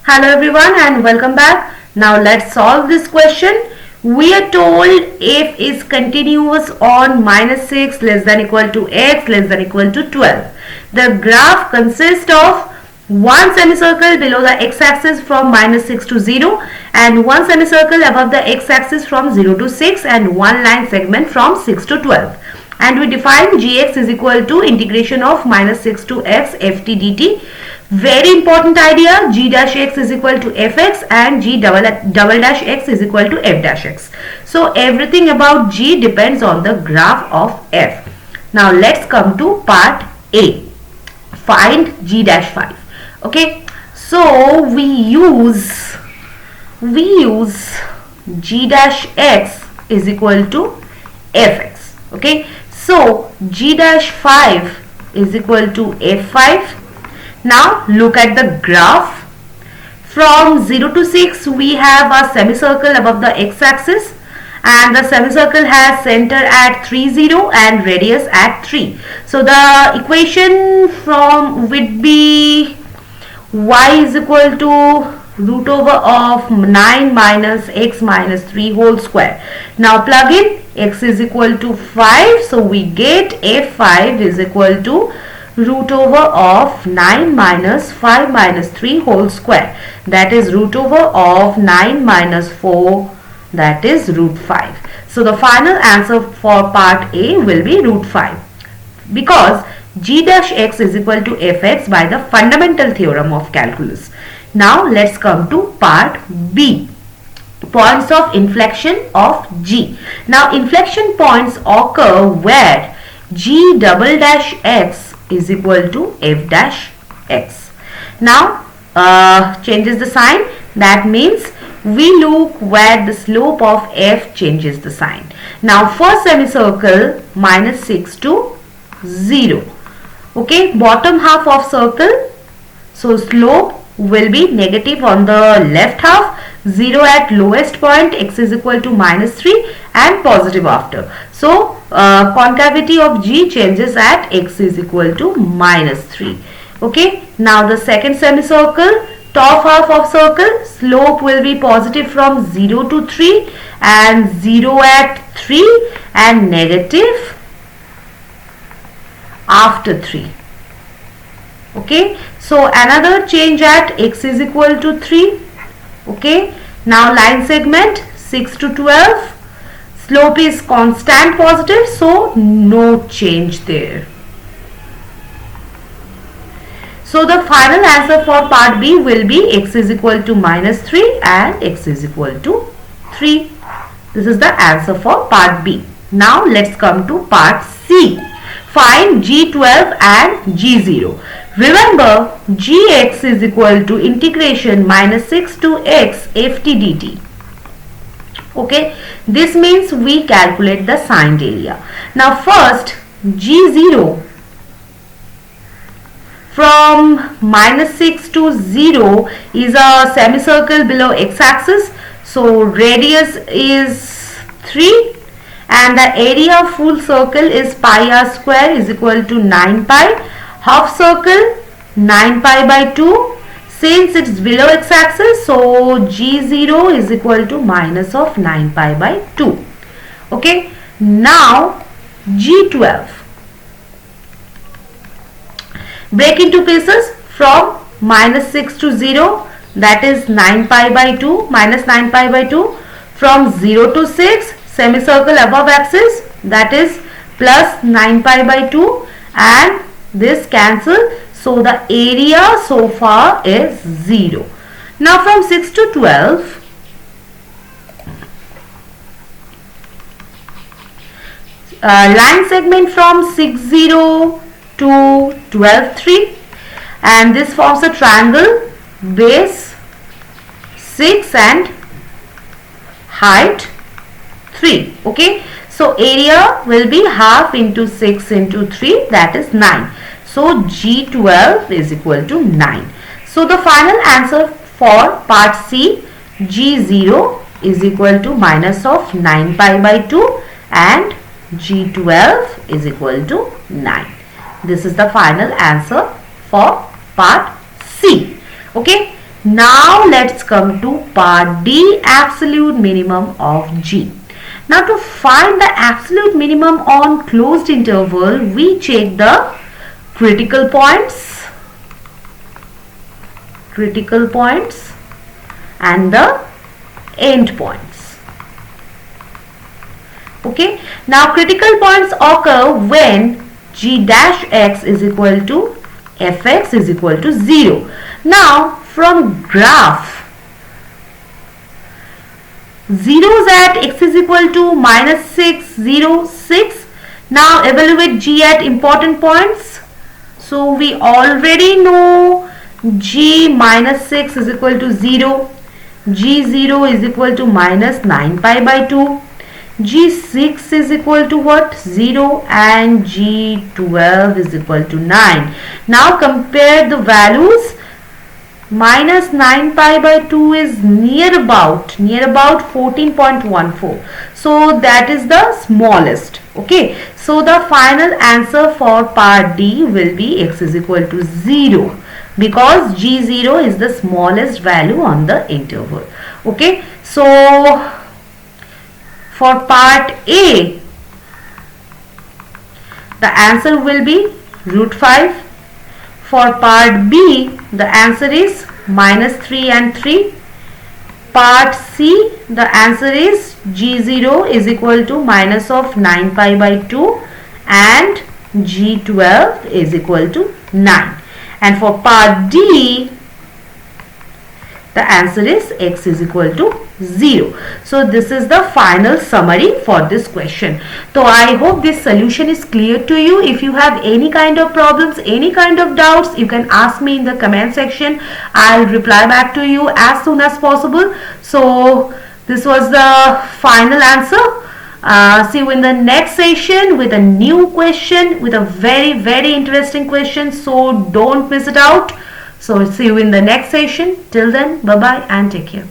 Hello everyone and welcome back. Now let's solve this question. We are told f is continuous on minus 6 less than equal to x less than equal to 12. The graph consists of one semicircle below the x-axis from minus 6 to 0 and one semicircle above the x-axis from 0 to 6 and one line segment from 6 to 12. And we define gx is equal to integration of minus 6 to x ft dt. Very important idea, g dash x is equal to fx and g double dash x is equal to f dash x. So everything about g depends on the graph of f. Now let's come to part A. Find g dash 5. Okay, so we use g dash x is equal to fx. Okay, so g dash 5 is equal to f5. Now look at the graph. From 0 to 6 we have a semicircle above the x-axis and the semicircle has center at 3, 0 and radius at 3. So the equation would be y is equal to root over of 9 minus x minus 3 whole square. Now plug in x is equal to 5, so we get f5 is equal to root over of 9 minus 5 minus 3 whole square, that is root over of 9 minus 4, that is root 5. So the final answer for part A will be root 5 because g dash x is equal to fx by the fundamental theorem of calculus. Now let's come to part B. Points of inflection of g. Now inflection points occur where g double dash x is equal to f dash x. Now changes the sign. That means we look where the slope of f changes the sign. Now first semicircle minus 6 to 0. Okay, bottom half of circle, so slope will be negative on the left half, 0 at lowest point, x is equal to minus 3 and positive after. So concavity of g changes at x is equal to minus 3. Okay, now the second semicircle, top half of circle, slope will be positive from 0 to 3 and 0 at 3 and negative after 3. Okay, so another change at x is equal to 3. Okay, now line segment 6 to 12, slope is constant positive, so no change there. So the final answer for part B will be x is equal to minus 3 and x is equal to 3. This is the answer for part B. Now let's come to part C. Find G12 and G0. Remember, gx is equal to integration minus 6 to x ft dt. Okay, this means we calculate the signed area. Now first, g0 from minus 6 to 0 is a semicircle below x-axis. So radius is 3 and the area of full circle is pi r square is equal to 9 pi. Half circle 9 pi by 2. Since it's below x-axis, so g0 is equal to minus of 9 pi by 2. Okay, now g12. Break into pieces from minus 6 to 0, that is 9 pi by 2 minus 9 pi by 2. From 0 to 6, semicircle above axis, that is plus 9 pi by 2 and this cancel, so the area so far is 0. Now from 6 to 12, line segment from 6, 0 to 12, 3 and this forms a triangle, base 6 and height 3. Okay, so area will be half into 6 into 3, that is 9. So G12 is equal to 9. So the final answer for part C, G0 is equal to minus of 9 pi by 2 and G12 is equal to 9. This is the final answer for part C. Okay. Now let's come to part D, absolute minimum of G. Now to find the absolute minimum on closed interval, we check the critical points and the end points. Okay, now critical points occur when G dash x is equal to fx is equal to 0. Now from graph, zeros at x is equal to minus 6, 0, 6. Now evaluate G at important points. So we already know G minus 6 is equal to 0. G0 is equal to minus 9 pi by 2. G6 is equal to what? 0, and G12 is equal to 9. Now compare the values. Minus 9 pi by 2 is near about 14.14. So that is the smallest. Okay. So the final answer for part D will be x is equal to 0, because G0 is the smallest value on the interval. Okay. So for part A, the answer will be root 5. For part B, the answer is minus 3 and 3. Part C, the answer is G0 is equal to minus of 9 pi by 2 and G12 is equal to 9. And for part D, the answer is x is equal to 0. So this is the final summary for this question. So I hope this solution is clear to you. If you have any kind of problems, any kind of doubts, you can ask me in the comment section. I'll reply back to you as soon as possible. So this was the final answer. See you in the next session with a new question, with a very interesting question. So don't miss it out. So see you in the next session. Till then, bye bye and take care.